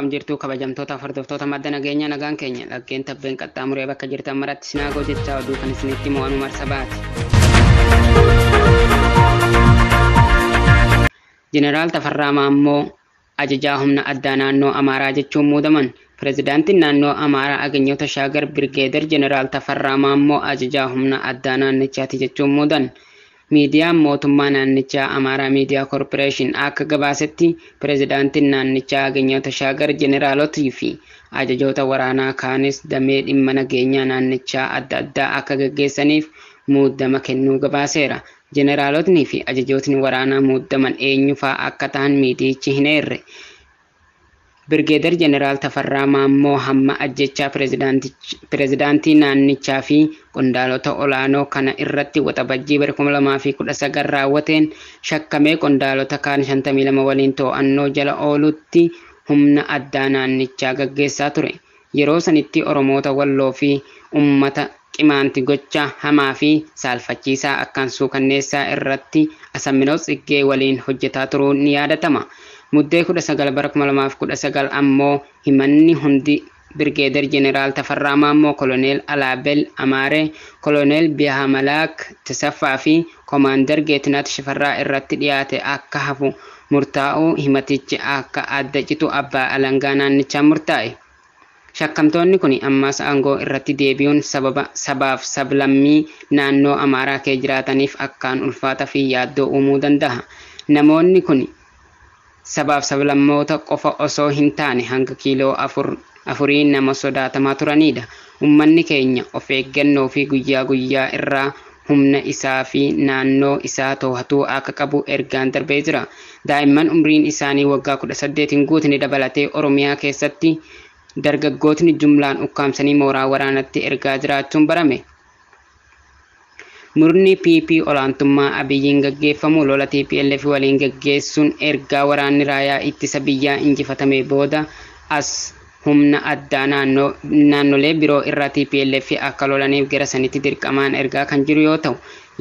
Akkam jirtu kabajamtoota hordoftoota madda nageenya nagaan keenya laggeen tabbeen qaxxaamuree bakka jirtan maratti sinagoo jechaa oduu kan isinitti mo'anu marsabaati. Jeneraal Tafarraa Maammoo ajajaa humna addaa naannoo Amaaraa jechuun muudaman. Pireezidaantiin naannoo Amaaraa Aganyoota Shaagar Birgeeder Jeneraal Tafarraa Maammoo ajajaa humna addaa naannichaati jechuun muudan. Miidiyaan mootummaa naannichaa Amaaraa Miidiyaa Korporeeshin akka gabaasetti pireezidaantiin naannichaa Aganyoota Shaagar Jeneraalotii fi ajajoota waraanaa kaanis damee dhimma nageenyaa naannichaa adda addaa akka gaggeessaniif muudama kennuu gabaaseera. Jeneraalotni fi ajajootni waraanaa muudaman eenyufaa akka ta'an miidiyichi hin eerre. Birgeeder Jeneraal Tafarraa Maammoo hamma ajjechaa pireezidaantii naannichaa fi qondaalota olaanoo kana irratti waxabajjii bara 2019 raawwateen shakkamee qondaalota kaan 52 waliin to'annoo jala oolutti humna addaa naannichaa gaggeessaa ture. Yeroo sanitti Oromoota Walloo fi uummata qimaanti gocha hamaa fi saalfachiisaa akkaan suukanneessaa irratti Asaminoo Tsiggee waliin hojjetaa turuun ni yaadatama. Muddee 19 bara 2019 ammoo himanni hundi Birgeeder Jeneraal Tafarraa Maammoo Koloneel Alaabel Amaaree, Koloneel Bihamalaak Tasaffaa fi Komaander Geetinaat Shifarraa irratti dhiyaate akka hafu murtaa'uu himatichi akka adda citu abbaa alangaa naannichaa murtaa'e. Shakkamtoonni kun ammas aangoo irratti deebi'uun sabaaf sablammii naannoo Amaaraa kee jiraataniif akkaan ulfaata fi yaaddoo uumuu danda'a. Namoonni kun sabaaf sablammoota qofa osoo hin taane hanga kiiloo afurii nama sodaatamaa turanidha. Uummanni keenya of eeggannoo fi guyyaa guyyaa irraa humna isaa fi naannoo isaa to'atuu akka qabu ergaan darbee jira. Daa'imman umriin isaanii waggaa 18 hin guutne dabalatee Oromiyaa keessatti dargaggootni jumlaan ukkaamsanii mooraa waraanatti ergaa jiraachuun barame. Murni PP olaantummaa Abiyyiin gaggeeffamu lola TPLF waliin gaggeessuun ergaa waraanni raayyaa ittisa biyyaa injifatame booda as humna addaa naannolee biroo irraa TPLF akka lolaniif gara sanitti dirqamaan ergaa kan jiru yoo ta'u,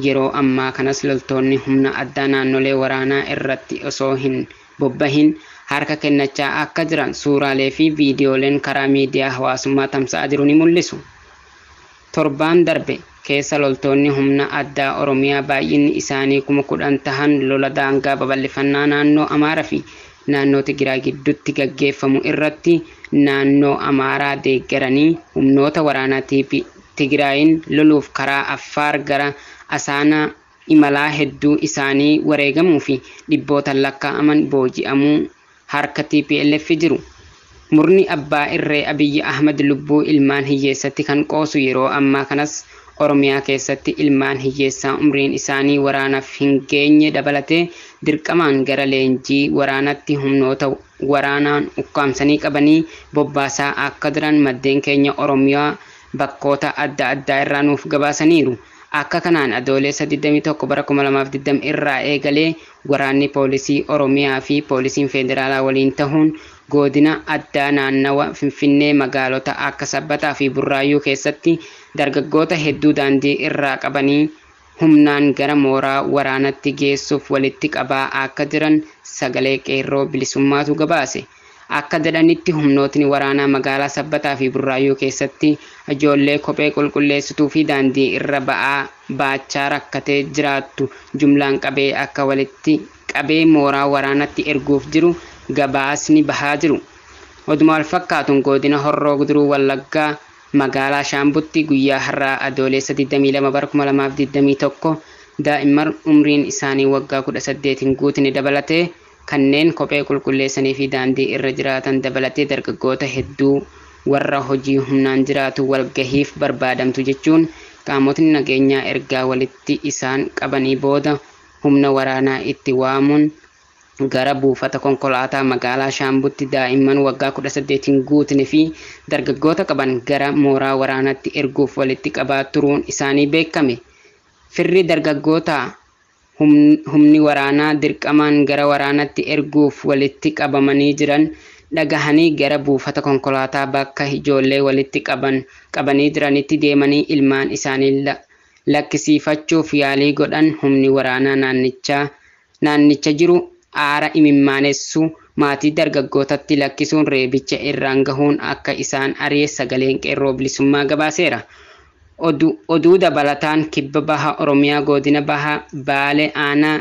yeroo ammaa kanas loltoonni humna addaa naannolee waraanaa irratti osoo hin bobbahin harka kennachaa akka jiran suuraalee fi viidiyooleen karaa miidiyaa hawaasummaa tamsa'aa jiru ni mul'isu. Torbaan darbe keessa loltoonni humna addaa Oromiyaa baay'inni isaanii 10,000 tahan lola daangaa babal'ifannaa naannoo Amaaraa fi naannoo Tigraay gidduutti gaggeeffamu irratti naannoo Amaaraa deeggaranii humnoota waraanaa Tigraayin loluuf karaa Affaar gara Asaanaa imalaa hedduu isaanii wareegamuu fi dhibbootaan lakkaa'aman booji'amuu harka TPLF jiru. Murni abbaa irree Abiyyi Ahmad lubbuu ilmaan hiyyeessatti kan qoosu yeroo ammaa kanas Oromiyaa keessatti ilmaan hiyyeessaa umriin isaanii waraanaaf hin geenye dabalatee dirqamaan gara leenjii waraanatti humnoota waraanaan ukkaamsanii qabanii bobbaasaa akka jiran maddeen keenya Oromiyaa bakkoota adda addaa irraa nuuf gabaasaniiru. Akka kanaan adoolessa 21 bara 2020 irraa eegalee waraanni poolisii Oromiyaa fi poolisiin federaalaa waliin tahuun godina addaa naannawa Finfinnee magaalota akka Sabbataa fi Burraayyuu keessatti dargaggoota hedduu daandii irraa qabanii humnaan gara mooraa waraanatti geessuuf walitti qabaa akka jiran sagalee qeerroo bilisummaatu gabaase. Akka jedhanitti humnootni waraanaa magaalaa Sabbataa fi Burraayyuu keessatti ijoollee kophee qulqulleessituu fi daandii irra baachaa rakkatee jiraattu jumlaan qabee akka walitti qabee mooraa waraanatti erguuf jiru gabaasni bahaa jiru. Oduma wal fakkaatuun godina Horroo Guduruu Wallaggaa magaalaa Shaambutti guyyaa har'aa adoolessa 22 bara 2021 daa'imman umriin isaanii waggaa 18 hin guutne dabalatee kanneen kophee qulqulleessanii fi daandii irra jiraatan dabalatee dargaggoota hedduu warra hojii humnaan jiraatu walgahiif barbaadamtu jechuun qaamotni nageenyaa ergaa walitti isaan qabanii booda humna waraanaa itti waamuun gara buufata konkolaataa magaalaa Shaambutti daa'imman waggaa 18 hin guutne fi dargaggoota qaban gara mooraa waraanaatti erguuf walitti qabaa turuun isaanii beekame. Firri dargaggoota humni waraanaa dirqamaan gara waraanatti erguuf walitti qabamanii jiran dhagahanii gara buufata konkolaataa bakka ijoollee walitti qabanii jiranitti deemanii ilmaan isaanii lakkisiifachuuf yaalii godhan humni waraanaa naannicha jiru aara imimaanessu maatii dargaggootatti lakkisuun reebicha irraan gahuun akka isaan ari'e sagaleen qeerroo bilisummaa gabaaseera. Oduu dabalataan kibba baha Oromiyaa godina baha Baalee aanaa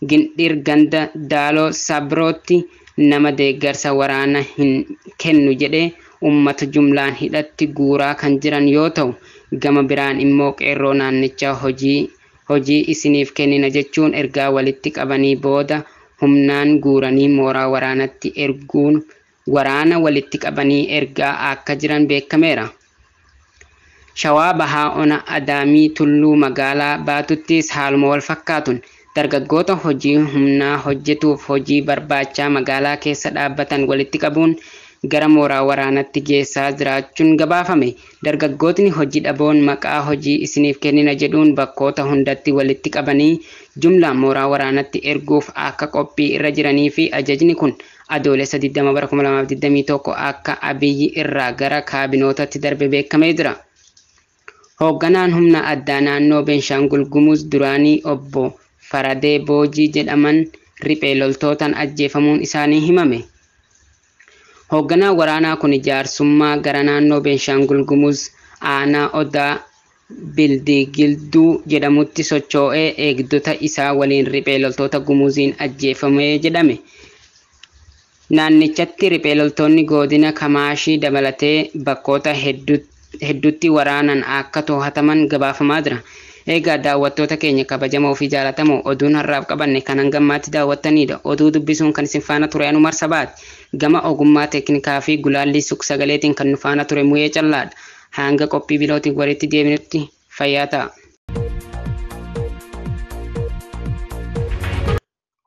Gindhir ganda Daaloo Sabrootti nama deeggarsa waraana hin kennu jedhee ummata jumlaan hidhatti guuraa kan jiran yoo ta'u, gama biraan immoo qeerroo naannichaa hojii isiniif kennina jechuun ergaa walitti qabanii booda humnaan guuranii mooraa waraanatti erguun waraana walitti qabanii ergaa akka jiran beekameera. Shawaa bahaa ona Adaamii Tulluu magaalaa Baatuttis haaluma wal fakkaatuun dargaggoota hojii humnaa hojjetuuf hojii barbaachaa magaalaa keessa dhaabbatan walitti qabuun gara mooraa waraanatti geessaa jiraachuun gabaafame. Dargaggootni hojii dhaboon maqaa hojii isiniif kennina jedhuun bakkoota hundatti walitti qabanii jumlaan mooraa waraanatti erguuf akka qophii irra jiranii fi ajajni kun adoolessa 20/2021 akka Abiyyi irraa gara kaabinootatti darbe beekamee jira. Hoogganaan humna addaa naannoo Beenshaangul Gumuz duraanii obbo Faradee Boojii jedhaman riphee loltootaan ajjeefamuun isaanii himame. Hoogganaan waraanaa kun jaarsummaa gara naannoo Beenshaangul Gumuz aanaa Odaa Bildigilduu jedhamutti socho'ee eegdota isaa waliin riphee loltoota Gumuziin ajjeefamee jedhame. Naannichatti riphee loltoonni godina Kamaashii dabalatee bakkoota hedduutti waraanan akka to'ataman gabaafamaa jira. Egaa daawwattoota keenya kabajamoo fi jaalatamoo oduun har'aaf qabanne kan hangammaatti daawwattanidha. Oduu dubbisuun kan isin faana ture Anumar Sabaati. Gama ogummaa teeknikaa fi gulaallii suq-sagaleetiin kan nu faana ture Muyee Callaadha. Hanga qophii birootiin walitti deebinutti fayyaa ta'a.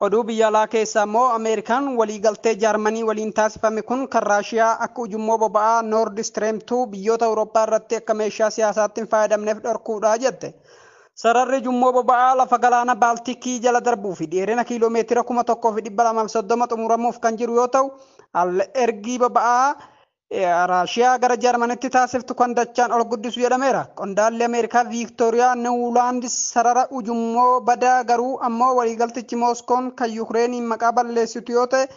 Oduu biyya alaa keessaa immoo Ameerikaan waliigaltee Jaarmanii waliin taasifame kun kan Raashiyaa akka ujummoo boba'aa Nord Stream 2 biyyoota Awurooppaa irratti akka meeshaa siyaasaatti hin fayyadamneef dhorkuudha jette. Sararri ujummoo boba'aa lafa galaana Baaltikii jala darbuu fi dheerina kiiloomeetira 1230 xumuramuuf kan jiru yoo ta'u, ergii boba'aa Raashiyaa gara Jaarmanitti taasiftu kan dachaan ol guddisu jedhameera. Qondaalli Ameerikaa Viiktooriyaa Niwuulaand sarara ujummoo badaa garuu ammoo waliigaltichi Mooskoon kan Yukireeniin maqaa balleessitu yoo ta'e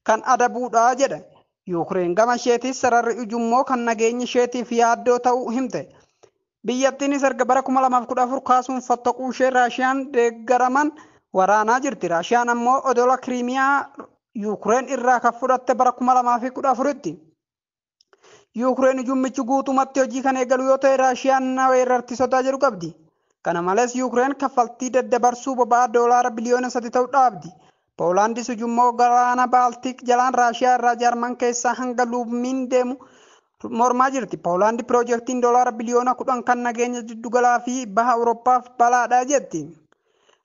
kan adabuudha jedhe. Yukireen gama isheetis sararri ujummoo kan nageenya isheetiif yaaddoo ta'uu himte. Biyyattiinis erga bara 2014 kaasuun fottaquu ishee Raashiyaan deeggaraman waraanaa jirti. Raashiyaan ammoo odola Kiriimiyaa Yukireen irraa kan fudhatte bara 2014tti. Yukireen ujummichi guutumatti hojii kan eegalu yoo ta'e Raashiyaan weerarti sodaa jedhu qabdi. Kana malees Yukireen kaffaltii daddabarsuu boba'aa doolaara biliyoona 3 ta'u dhaabdi. Poolaandis ujummoo galaana Baaltik jalaan Raashiyaa irraa Jaarman keessaa hanga Luumiin deemu mormaa jirti. Poolaandi piroojeektiin doolaara biliyoona 10 kan nageenya jiddugalaa fi baha Awurooppaaf balaadha jetti.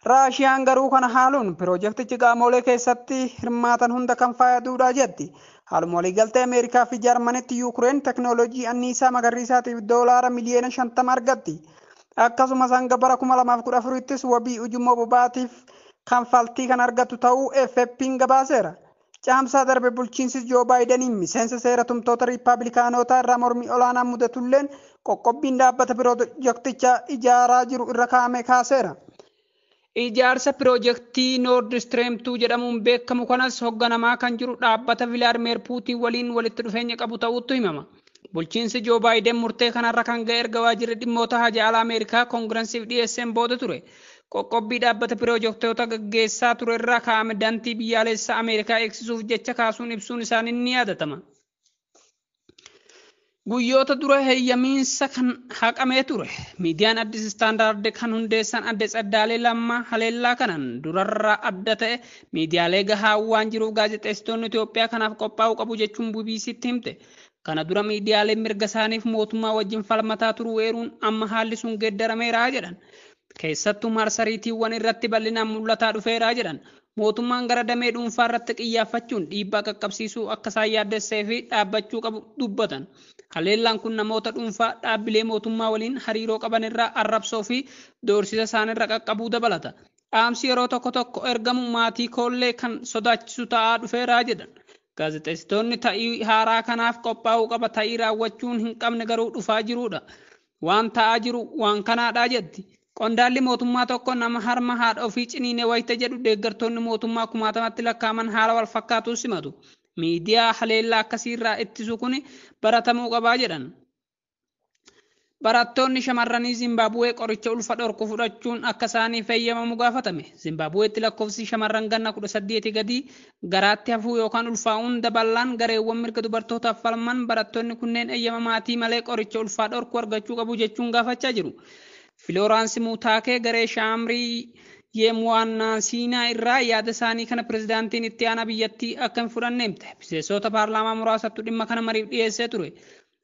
Raashiyaan garuu kana haaluun piroojeektichi qaamolee keessatti hirmaatan hunda kan fayyaduudha jetti. Haaluma waliigaltee Ameerikaa fi Jaarmanitti Yukireen teknooloojii anniisaa magariisaatiif doolaara miliyoona 50 argatti. Akkasumas hanga bara 2014ttis wabii ujummoo boba'aatiif kanfaltii kan argatu ta'uu FFP'n gabaaseera. Caamsaa darbe bulchiinsi Joo Baayideniin miseensa seera tumtoota Riippaabilikaanotaa irraa mormii olaanaa mudatulleen qoqqobbiin dhaabbata piroojeektichaa ijaaraa jiru irra kaa'ame kaaseera. Ijaarsa piroojeektii Nord Stream 2 jedhamuun beekamu kanas hoogganamaa kan jiru dhaabbata Vilaadimeer Puutiin waliin walitti dhufeenya qabu ta'uutu himama. Bulchiinsi Joo Baayiden murtee kanarra kan ga'e erga waajjirri dhimmoota hajaa alaa Ameerikaa Koongireesiif dhiyeesseen booda ture. Qoqqobbii dhaabbata piroojeektoota gaggeessaa ture irraa kaa'ame dantii biyyaalessaa Ameerikaa eegsisuuf jecha kaasuun ibsuun isaanii ni yaadatama. Guyyoota dura heeyyamiinsa kan haqamee ture. Miidiyaan Addis Istaandaard kan hundeessan adde Tsaddaalee Lammaa haleellaa kanan durarraa adda ta'e miidiyaalee gahaa waan jiruuf gaazexeessitoonni Itoophiyaa kanaaf qophaa'uu qabu jechuun BBC'tti himte. Kana dura miidiyaaleen mirga isaaniif mootummaa wajjin falmataa turuu eeruun amma haalli sun geeddarameera jedhan. Keessattuu marsariitiiwwan irratti bal'inaan mul'ataa dhufeera jedhan. Mootummaan gara damee dhuunfaa irratti xiyyeeffachuun dhiibbaa qaqqabsiisuu akka isaan yaaddessee fi dhaabbachuu qabu dubbatan. Haleellaan kun namoota dhuunfaa dhaabbilee mootummaa waliin hariiroo qaban irraa arrabsoo fi doorsisa isaanirra qaqqabuu dabalata. Dhaamsi yeroo tokko ergamu maatii koollee kan sodaachisu ta'aa dhufeera jedhan. Gaazexeessitoonni ta'ii haaraa kanaaf qophaa'uu qaba ta'ii raawwachuun hin qabne garuu dhufaa jirudha. Waan ta'aa jiru waan kanaadha jetti. Qondaalli mootummaa tokko nama harma haadha ofii ciniine wayita jedhu deeggartoonni mootummaa kumaatamatti lakkaaman haala wal fakkaatu simatu. Miidiyaa haleellaa akkasiirraa ittisu kun baratamuu qabaa jedhan. Barattoonni shamarranii Zimbaabuwee qoricha ulfa dhorku fudhachuun akka isaaniif eeyyamamu gaafatame. Zimbaabuweetti lakkoofsi shamarran ganna 18 gadi garaatti hafuu yookaan ulfaa'uun dabalaan gareewwan mirga dubartootaaf falman barattoonni kunneen eeyyama maatii malee qoricha ulfaa dhorku argachuu qabu jechuun gaafachaa jiru. Filooraansi Muutaakee garee Shaamrii Yeemwaannaasiinaa irraa yaada isaanii kana pirezidaantiin itti aanaa biyyattii akka hin fudhanne himte. Miseensota paarlaamaa muraasattu dhimma kana mariif dhiyeessee ture.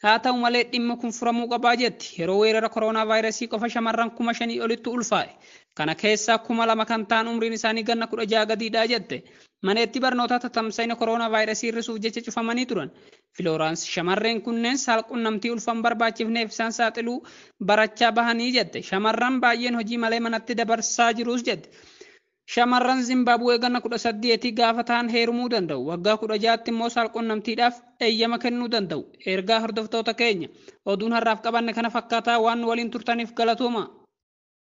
Haa ta'u malee dhimma kun furamuu qabaa jetti. Yeroo weerara kooroonaa vaayirasii qofa shamarran 5,000 olitti ulfaa'e. Kana keessaa 2,000 kan ta'an umriin isaanii ganna 16 gadiidha jette. Maneetti barnootaa tatamsa'ina kooroonaa vaayirasii hir'isuuf jecha cufamanii turan. Filooraansi shamarreen kunneen saalqunnamtii ulfaan barbaachifneef isaan saaxiluu barachaa bahanii jette. Shamarran baay'een hojii malee manatti dabarsaa jirus jette. Shamarran Zimbaabuwee ganna 18 gaafa ta'an heerumuu danda'u. Waggaa 16tti immoo saalqunnamtiidhaaf eeyyama kennuu danda'u. Ergaa hordoftoota keenya oduun har'aaf qabanne kana fakkaataa waan waliin turtaniif galatooma.